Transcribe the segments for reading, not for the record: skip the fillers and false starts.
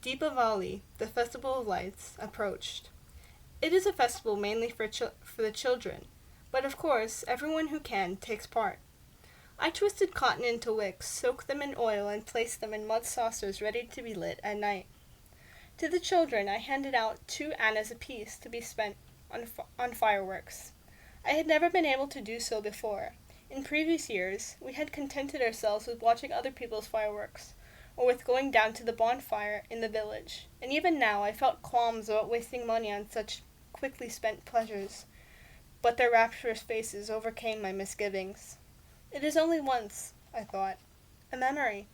Deepavali, the Festival of Lights, approached. It is a festival mainly for the children, but of course, everyone who can takes part. I twisted cotton into wicks, soaked them in oil, and placed them in mud saucers ready to be lit at night. To the children, I handed out 2 annas apiece to be spent on fireworks. I had never been able to do so before. In previous years, we had contented ourselves with watching other people's fireworks, or with going down to the bonfire in the village, and even now I felt qualms about wasting money on such quickly spent pleasures, but their rapturous faces overcame my misgivings. It is only once, I thought, a memory.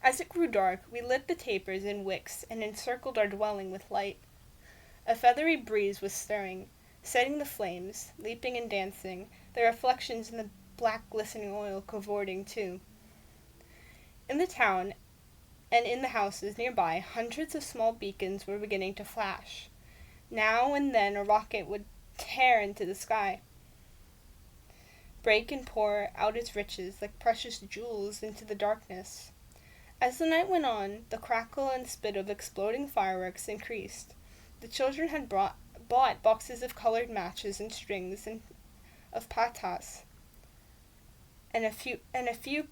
As it grew dark, we lit the tapers in wicks and encircled our dwelling with light. A feathery breeze was stirring, setting the flames, leaping and dancing, their reflections in the black glistening oil cavorting too. In the town and in the houses nearby, hundreds of small beacons were beginning to flash. Now and then a rocket would tear into the sky, break and pour out its riches like precious jewels into the darkness. As the night went on, the crackle and spit of exploding fireworks increased. The children had bought boxes of colored matches and strings and of patas, and a few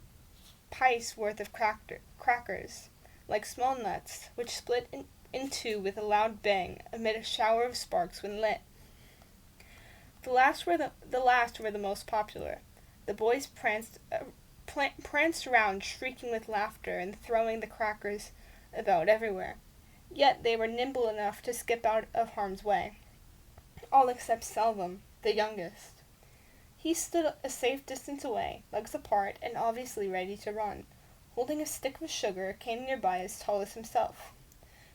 pice worth of crackers, like small nuts, which split in two with a loud bang amid a shower of sparks when lit. The last were the most popular. The boys pranced around, shrieking with laughter and throwing the crackers about everywhere. Yet they were nimble enough to skip out of harm's way. All except Selvum, the youngest. He stood a safe distance away, legs apart, and obviously ready to run, holding a stick of sugar a cane nearby as tall as himself,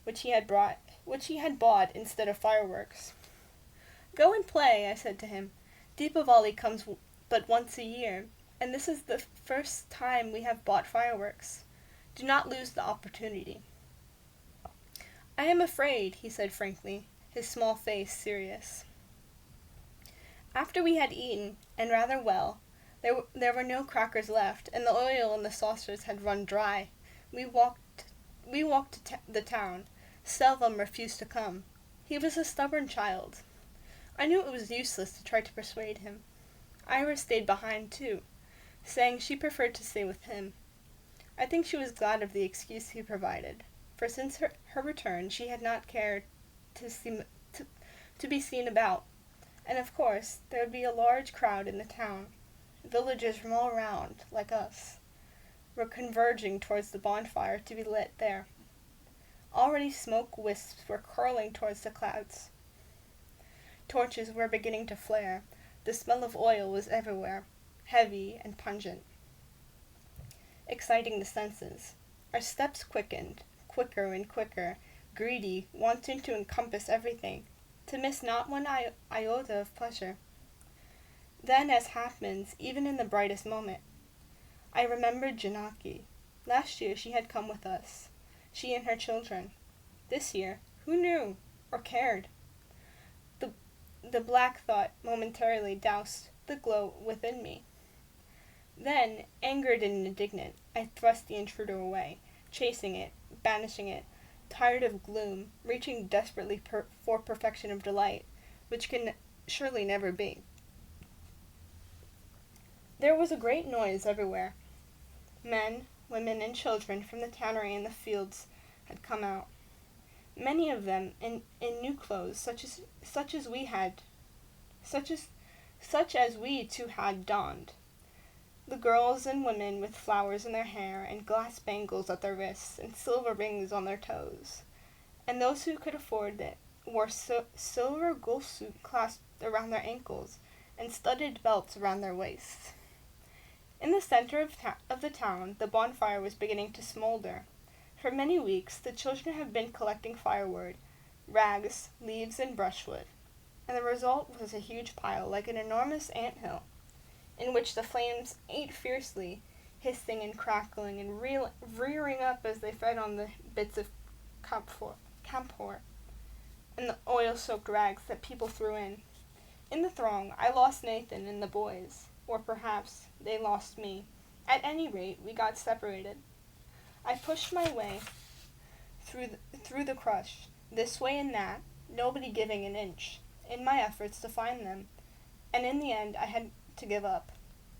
which he had bought instead of fireworks. "Go and play," I said to him. "Deepavali comes but once a year, and this is the first time we have bought fireworks. Do not lose the opportunity." "I am afraid," he said frankly, his small face serious. After we had eaten, and rather well, there were no crackers left, and the oil in the saucers had run dry. We walked to the town. Selvum refused to come. He was a stubborn child. I knew it was useless to try to persuade him. Ira stayed behind too, saying she preferred to stay with him. I think she was glad of the excuse he provided, for since her return she had not cared to be seen about. And of course, there would be a large crowd in the town. Villagers from all around, like us, were converging towards the bonfire to be lit there. Already smoke wisps were curling towards the clouds. Torches were beginning to flare. The smell of oil was everywhere, heavy and pungent, exciting the senses. Our steps quickened, quicker and quicker, greedy, wanting to encompass everything, to miss not one iota of pleasure. Then, as happens, even in the brightest moment, I remembered Janaki. Last year she had come with us, she and her children. This year, who knew, or cared? The black thought momentarily doused the glow within me. Then, angered and indignant, I thrust the intruder away, chasing it, banishing it, tired of gloom, reaching desperately for perfection of delight, which can surely never be. There was a great noise everywhere. Men, women, and children from the tannery and the fields had come out. Many of them in new clothes, such as we too had donned. The girls and women with flowers in their hair and glass bangles at their wrists and silver rings on their toes, and those who could afford it wore silver gulsu clasped around their ankles and studded belts around their waists. In the center of the town, the bonfire was beginning to smolder. For many weeks, the children have been collecting firewood, rags, leaves, and brushwood, and the result was a huge pile like an enormous anthill, in which the flames ate fiercely, hissing and crackling and rearing up as they fed on the bits of camphor and the oil-soaked rags that people threw in. In the throng, I lost Nathan and the boys, or perhaps they lost me. At any rate, we got separated. I pushed my way through the crush, this way and that, nobody giving an inch, in my efforts to find them, and in the end I had to give up.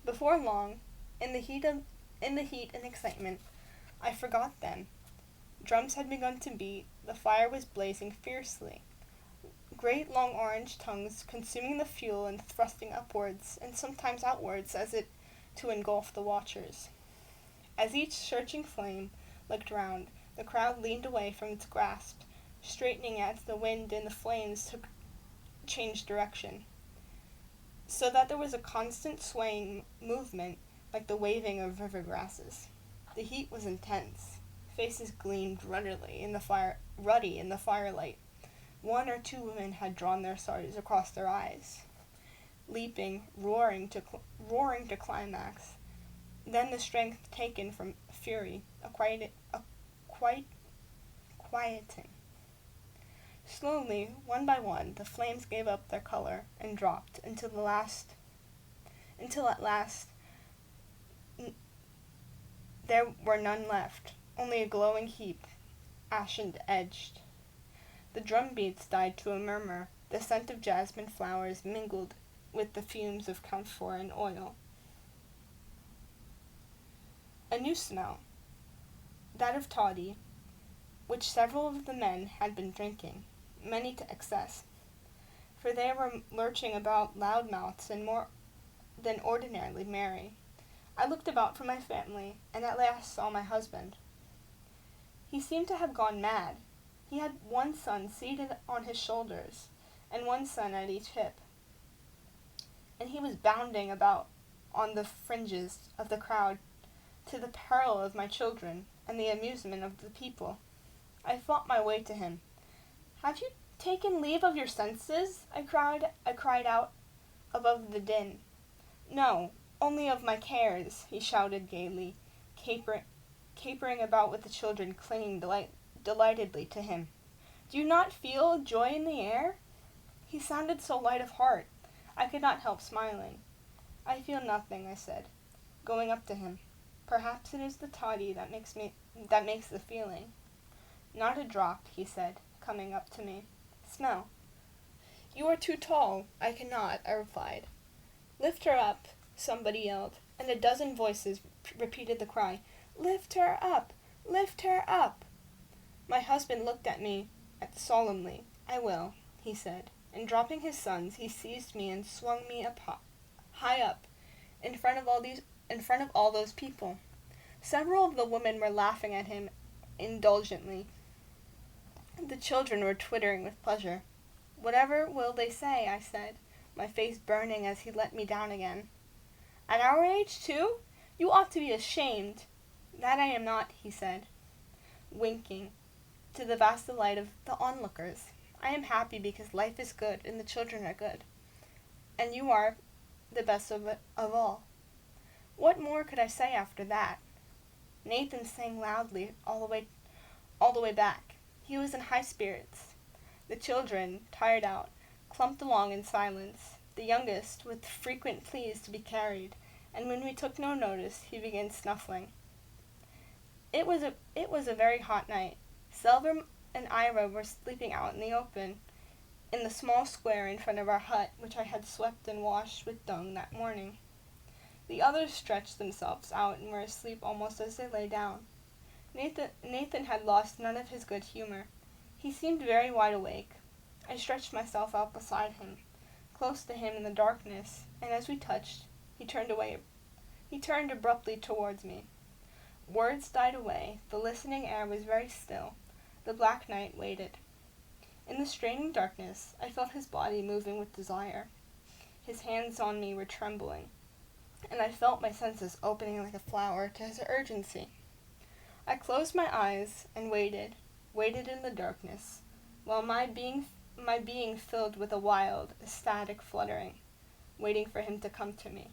Before long, in the heat and excitement, I forgot them. Drums had begun to beat, the fire was blazing fiercely. Great long orange tongues consuming the fuel and thrusting upwards, and sometimes outwards as it to engulf the watchers. As each searching flame looked round, the crowd leaned away from its grasp, straightening as the wind and the flames changed direction, so that there was a constant swaying movement like the waving of river grasses. The heat was intense. Faces gleamed ruddy in the firelight. One or two women had drawn their swords across their eyes, leaping, roaring to climax. Then the strength taken from fury, quieting. Slowly, one by one, the flames gave up their color and dropped until at last there were none left, only a glowing heap, ashen-edged. The drum beats died to a murmur. The scent of jasmine flowers mingled with the fumes of camphor and oil. A new smell, that of toddy, which several of the men had been drinking, many to excess, for they were lurching about loud-mouthed and more than ordinarily merry. I looked about for my family, and at last saw my husband. He seemed to have gone mad. He had one son seated on his shoulders, and one son at each hip, and he was bounding about on the fringes of the crowd to the peril of my children and the amusement of the people. I fought my way to him. "Have you taken leave of your senses?" I cried out above the din. "No, only of my cares," he shouted gaily, capering about with the children clinging delightedly to him. "Do you not feel joy in the air?" He sounded so light of heart, I could not help smiling. "I feel nothing," I said, going up to him. "Perhaps it is the toddy that makes the feeling." "Not a drop," he said, coming up to me. "Smell." "You are too tall. I cannot," I replied. "Lift her up," somebody yelled, and a dozen voices repeated the cry, "Lift her up! Lift her up!" My husband looked at me solemnly. "I will," he said, and dropping his sons, he seized me and swung me up high up, in front of all those people. Several of the women were laughing at him indulgently. The children were twittering with pleasure. "Whatever will they say?" I said, my face burning as he let me down again. "At our age, too? You ought to be ashamed." "That I am not," he said, winking, to the vast delight of the onlookers. "I am happy because life is good and the children are good. And you are the best of all." What more could I say after that? Nathan sang loudly all the way back. He was in high spirits. The children, tired out, clumped along in silence, the youngest with frequent pleas to be carried, and when we took no notice, he began snuffling. It was a very hot night. Selva and Ira were sleeping out in the open, in the small square in front of our hut, which I had swept and washed with dung that morning. The others stretched themselves out and were asleep almost as they lay down. Nathan had lost none of his good humor. He seemed very wide awake. I stretched myself out beside him, close to him in the darkness, and as we touched, he turned abruptly towards me. Words died away. The listening air was very still. The black night waited. In the straining darkness, I felt his body moving with desire. His hands on me were trembling, and I felt my senses opening like a flower to his urgency. I closed my eyes and waited in the darkness, while my being filled with a wild, ecstatic fluttering, waiting for him to come to me.